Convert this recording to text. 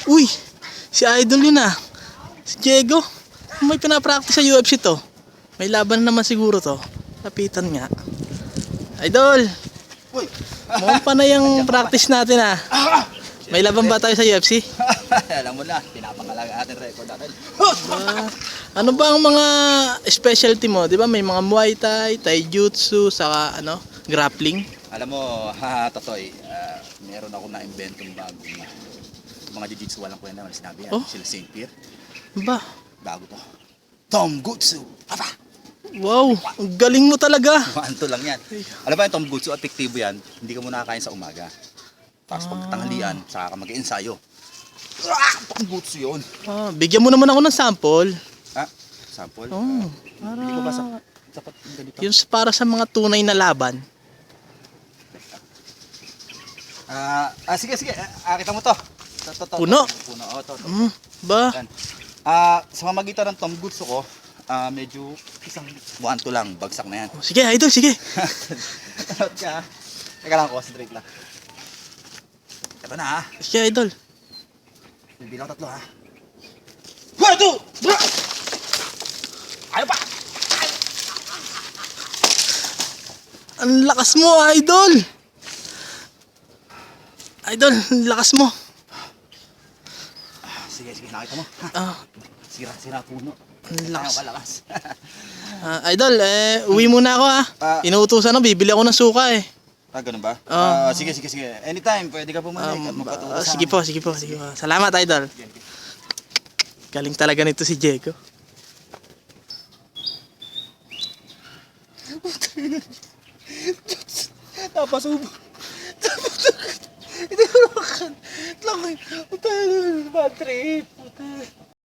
Uy, si Idol yun ah. Si Diego. May pinapractice sa UFC to. May laban naman siguro to. Lapitan nga. Idol, Uy! mukhang pa na yung practice natin ah. May laban ba tayo sa UFC? Alam mo na, pinapangalaga ating record natin. Ano ba ang mga specialty mo? Di ba may mga Muay Thai, Taijutsu, saka ano, grappling? Alam mo, Totoy, meron ako na-inventong bagong mga jiu-jitsu walang kwenta na sinabi yan. Oh? Sila St. Pierre. Ba? Bago to. Tomgutsu! Aba! Wow, ang galing mo talaga. Manto lang yan. Alam mo yung Tomgutsu, epektibo yan. Hindi ka muna kakain sa umaga. Tapos pagtanghalian, saka ka mag-ensayo. Tomgutsu yun. Bigyan mo naman ako ng sample. Sample? Oh, Hindi ko ba sapat yung ganito? Yung para sa mga tunay na laban. Sige. Kita mo to. Puno? Puno. Oh, to. Ba? Yan. Sa mamagitan ng Tomgutsu ko, medyo isang buwan to lang, bagsak na yan. Sige, Idol, sige. Tanot ka. Teka lang, concentrate lang. Ito na ha. Sige, Idol. Bibilang 3 ha. 1, 2, 3! Ayaw pa! Ang lakas mo, Idol. Idol, ang lakas mo. Sige, nakita mo. Sira puno. Ang lakas. Ayaw kalakas. Idol, uwi muna ako ha. Inuutusan ako, bibili ako ng suka eh. Ganun ba? Sige. Anytime, pwede ka bumalik at magpaturo sa Sige po. Salamat, Idol. Galing talaga nito si Diego. Napasubo. Hindi ko naman. Bad trip.